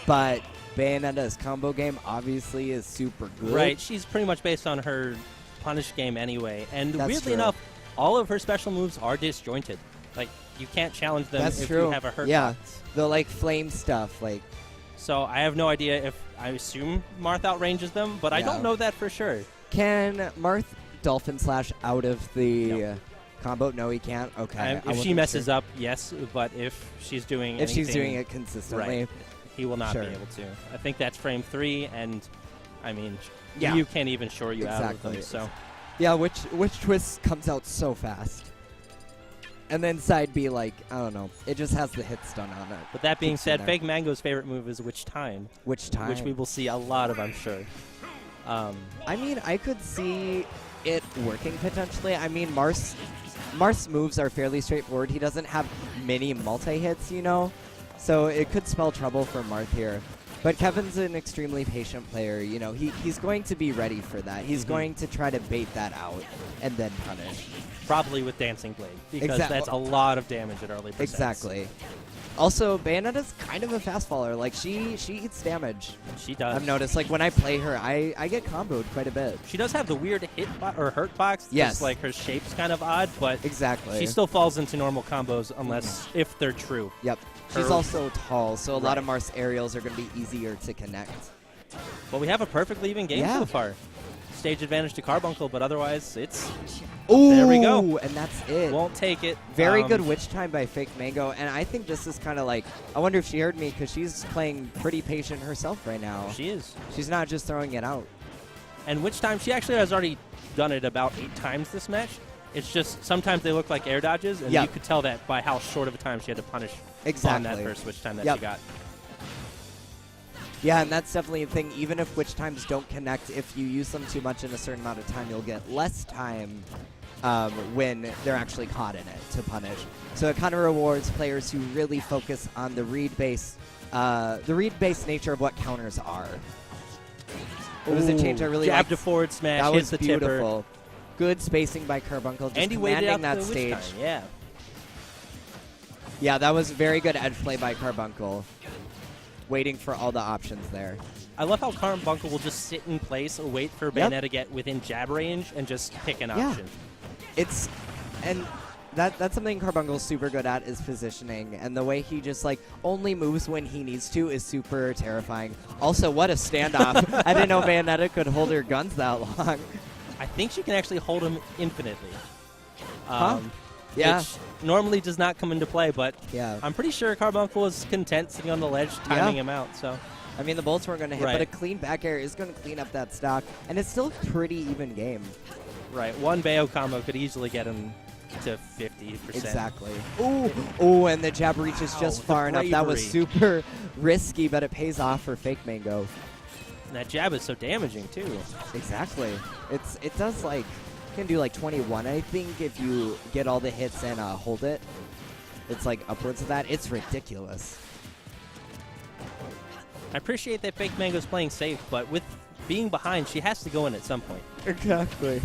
but Bayonetta's combo game obviously is super good. Right, she's pretty much based on her punish game anyway. And That's weirdly true. enough, all of her special moves are disjointed. Like, you can't challenge them That's if true. you have a hurt Yeah, box. the like flame stuff, like. So I have no idea if I assume Marth outranges them, but I Yeah. don't know that for sure. Can Marth Dolphin Slash out of the No. combo? No, he can't. Okay. If she messes up, yes, but if she's doing if she's anything doing it consistently, right, he will not Sure. be able to. I think that's frame 3, and I mean, Yeah. you can't even shore you out of Exactly. them. So yeah, which twist comes out so fast, and then side B, like, I don't know, it just has the hit stun on it. But that being Keeps said, in there. Fake Mango's favorite move is Which Time, Which time? which we will see a lot of, I'm sure. I mean, I could see it working potentially. I mean, Marth's moves are fairly straightforward. He doesn't have many multi-hits, you know? So it could spell trouble for Marth here. But Kevin's an extremely patient player, you know. He's going to be ready for that. He's going to try to bait that out and then punish. Probably with Dancing Blade, because that's a lot of damage at early percents. Exactly. Also, Bayonetta's kind of a fast faller. Like, she eats damage. She does. I've noticed, like, when I play her, I get comboed quite a bit. She does have the weird or hurt box. Yes. Just like her shape's kind of odd, but Exactly. she still falls into normal combos unless if they're true. Yep. She's Her- also tall, so a lot of Right. Marth's aerials are going to be easier to connect. But we have a perfectly even game Yeah. so far. Stage advantage to Carbuncle, but otherwise it's Ooh, There we go. And that's it. won't take it. Very good witch time by Fake Mango, and I think this is kind of like, I wonder if she heard me, because she's playing pretty patient herself right now. She is. She's not just throwing it out. And Which Time, she actually has already done it about 8 times this match. It's just sometimes they look like air dodges, and Yep. you could tell that by how short of a time she had to punish on Exactly. that first Which Time that Yep. she got. Yeah, and that's definitely a thing. Even if witch times don't connect, if you use them too much in a certain amount of time, you'll get less time when they're actually caught in it to punish. So it kind of rewards players who really focus on the read-based nature of what counters are. It was a change I really Jab liked. to forward smash, That hits was the tipper. beautiful. Good spacing by Carbuncle, just And he waited commanding out that the stage. Which Time, yeah. Yeah, that was very good edge play by Carbuncle. Waiting for all the options there. I love how Carbuncle will just sit in place, wait for Bayonetta to get within jab range, and just pick an Yeah. option. And that's something Carbuncle's super good at, is positioning, and the way he just like only moves when he needs to is super terrifying. Also, what a standoff. I didn't know Bayonetta could hold her guns that long. I think she can actually hold him infinitely. Huh? Yeah. Which normally does not come into play, but Yeah. I'm pretty sure Carbuncle was content sitting on the ledge, timing him out. So I mean, the bolts weren't going to hit, Right. but a clean back air is going to clean up that stock, and it's still a pretty even game. right, one Bayo combo could easily get him to 50%. Exactly. Ooh, and the jab reaches just the far enough. That was bravery. super risky, but it pays off for Fake Mango. And that jab is so damaging too. Exactly. It does like, can do like 21, I think, if you get all the hits and hold it. It's like upwards of that. It's ridiculous. I appreciate that Fake Mango's playing safe, but with being behind, she has to go in at some point. Exactly.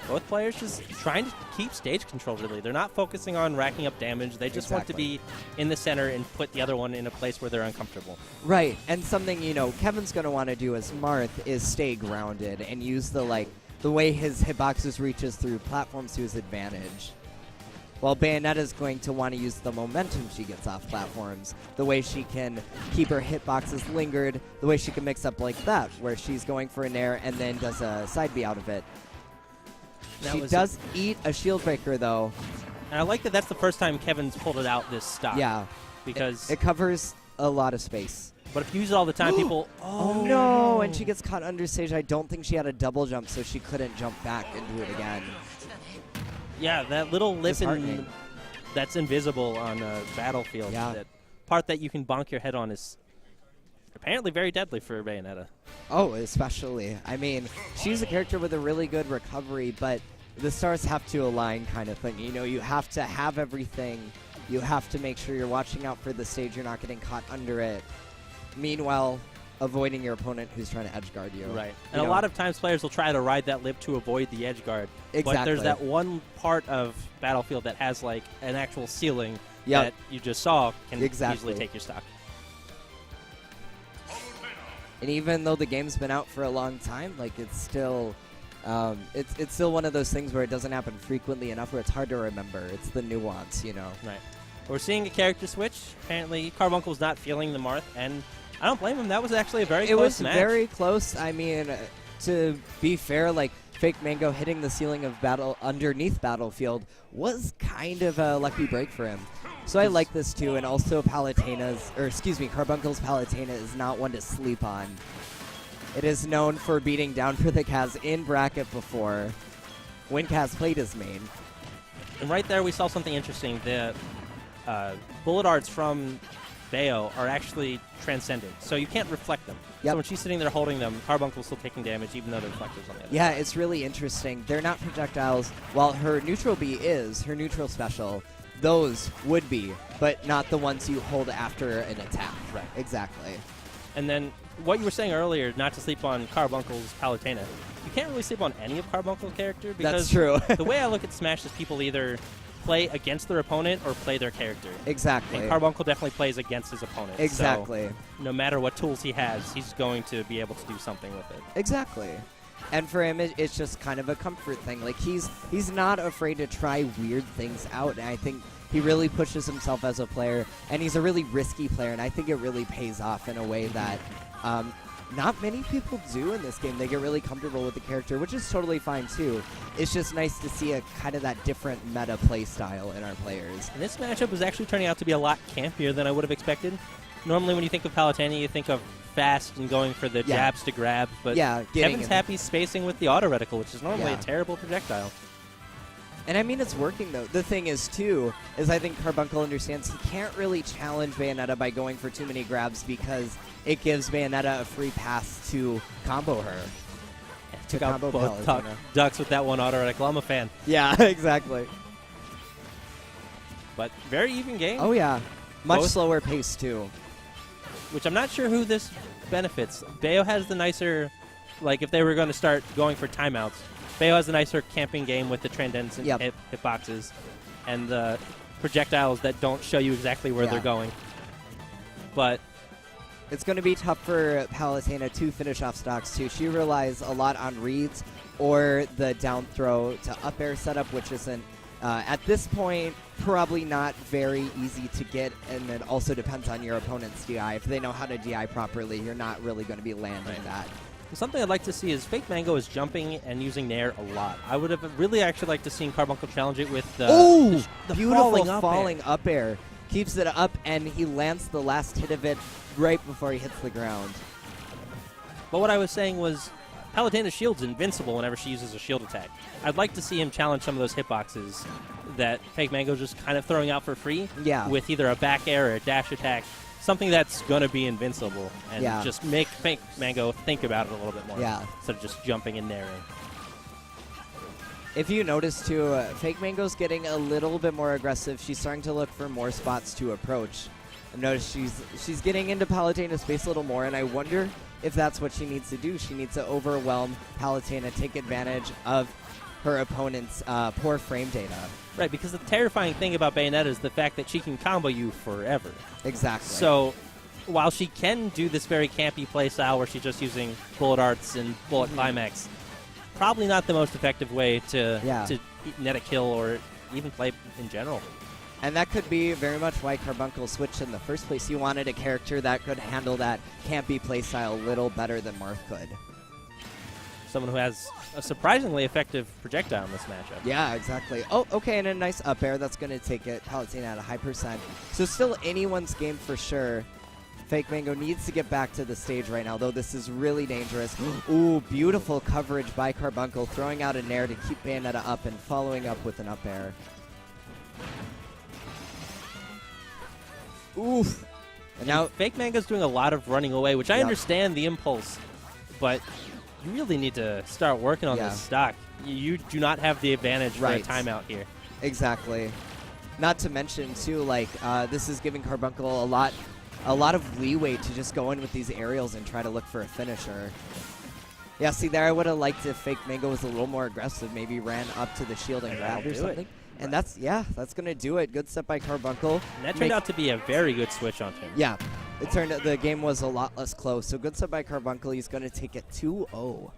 Both players just trying to keep stage control, really. They're not focusing on racking up damage. They just want to be in the center and put the other one in a place where they're uncomfortable. Right, and something, you know, Kevin's going to want to do as Marth is stay grounded and use the way his hitboxes reaches through platforms to his advantage. While Bayonetta's going to want to use the momentum she gets off platforms, the way she can keep her hitboxes lingered, the way she can mix up like that, where she's going for an air and then does a side B out of it. That She was does eat a shield breaker, though. And I like that that's the first time Kevin's pulled it out this stock. Yeah. Because It covers a lot of space. but if you use it all the time, people Oh no! And she gets caught under stage. I don't think she had a double jump, so she couldn't jump back and do it again. yeah, that little lip Disheartening. that's invisible on a battlefield. Yeah. That part that you can bonk your head on is apparently very deadly for Bayonetta. Oh, especially. I mean, she's a character with a really good recovery, but the stars have to align kind of thing. You know, you have to have everything. You have to make sure you're watching out for the stage. You're not getting caught under it. Meanwhile, avoiding your opponent who's trying to edge guard you. Right. And a lot of times players will try to ride that lip to avoid the edge guard. Exactly. But there's that one part of Battlefield that has like an actual ceiling Yep. that you just saw can Exactly. easily take your stock. And even though the game's been out for a long time, like it's still one of those things where it doesn't happen frequently enough where it's hard to remember. It's the nuance, you know. Right. We're seeing a character switch. Apparently, Carbuncle's not feeling the Marth, and I don't blame him. That was actually a very close match. It was very close. I mean, to be fair, like Fake Mang0 hitting the ceiling of battle underneath Battlefield was kind of a lucky break for him. So I like this too, and also Carbuncle's Palutena is not one to sleep on. It is known for beating down for the Kaz in bracket before, when Kaz played his main. And right there, we saw something interesting. The bullet arts from Bayonetta are actually transcendent, so you can't reflect them. Yep. So when she's sitting there holding them, Carbuncle's still taking damage, even though the reflector's on the other. Yeah, it's really interesting. They're not projectiles. While her neutral B is, her neutral special, those would be, but not the ones you hold after an attack. Right. Exactly. And then what you were saying earlier, not to sleep on Carbuncle's Palutena, you can't really sleep on any of Carbuncle's character because that's true. The way I look at Smash is people either play against their opponent or play their character. Exactly. And Carbuncle definitely plays against his opponent. Exactly. So no matter what tools he has, he's going to be able to do something with it. Exactly. And for him, it's just kind of a comfort thing. Like, he's not afraid to try weird things out, and I think he really pushes himself as a player, and he's a really risky player, and I think it really pays off in a way that not many people do in this game. They get really comfortable with the character, which is totally fine, too. It's just nice to see a kind of that different meta play style in our players. And this matchup is actually turning out to be a lot campier than I would have expected. Normally when you think of Palutena, you think of fast and going for the jabs to grab, but Kevin's happy spacing with the auto reticle, which is normally a terrible projectile. And I mean, it's working, though. The thing is, too, is I think Carbuncle understands he can't really challenge Bayonetta by going for too many grabs because it gives Bayonetta a free pass to combo her. To combo both ducks with that one auto reticle. I'm a fan. Yeah, exactly. But very even game. Oh, yeah. Much slower pace, too. Which I'm not sure who this benefits. Bayo has the nicer, like if they were going to start going for timeouts, Bayo has a nicer camping game with the transcendent hitboxes and the projectiles that don't show you exactly where they're going. But it's going to be tough for Palutena to finish off stocks, too. She relies a lot on reads or the down throw to up air setup, which isn't, at this point, probably not very easy to get, and it also depends on your opponent's DI. If they know how to DI properly, you're not really going to be landing that. Something I'd like to see is Fake Mang0 is jumping and using Nair a lot. I would have really actually liked to see Carbuncle challenge it with the beautiful falling up air. Keeps it up, and he lands the last hit of it right before he hits the ground. But what I was saying was Palutena's shield's invincible whenever she uses a shield attack. I'd like to see him challenge some of those hitboxes that Fake Mang0's just kind of throwing out for free with either a back air or a dash attack. Something that's going to be invincible and just make Fake Mang0 think about it a little bit more instead of just jumping in there. If you notice, too, Fake Mang0's getting a little bit more aggressive. She's starting to look for more spots to approach. I've noticed she's getting into Palutena's space a little more, and I wonder if that's what she needs to do. She needs to overwhelm Palutena, take advantage of her opponent's poor frame data. Right, because the terrifying thing about Bayonetta is the fact that she can combo you forever. Exactly. So while she can do this very campy play style where she's just using bullet arts and bullet climax, probably not the most effective way to net a kill or even play in general. And that could be very much why Carbuncle switched in the first place. You wanted a character that could handle that campy playstyle a little better than Marth could. Someone who has a surprisingly effective projectile in this matchup. Yeah, exactly. Oh, okay, and a nice up air. That's going to take it. Palutena at a high percent. So still anyone's game for sure. Fake Mang0 needs to get back to the stage right now, though this is really dangerous. Ooh, beautiful coverage by Carbuncle, throwing out a nair to keep Bayonetta up and following up with an up air. Oof. And now Fake Mang0's doing a lot of running away, which I understand the impulse, but you really need to start working on this stock. You do not have the advantage for a timeout here. Exactly. Not to mention, too, like, this is giving Carbuncle a lot a lot of leeway to just go in with these aerials and try to look for a finisher. Yeah, see there, I would have liked if fake Mang0 was a little more aggressive, maybe ran up to the shield and grabbed or something. And that's going to do it. Good set by Carbuncle. And that turned out to be a very good switch on him. Yeah, it turned out the game was a lot less close. So good set by Carbuncle. He's going to take it 2-0.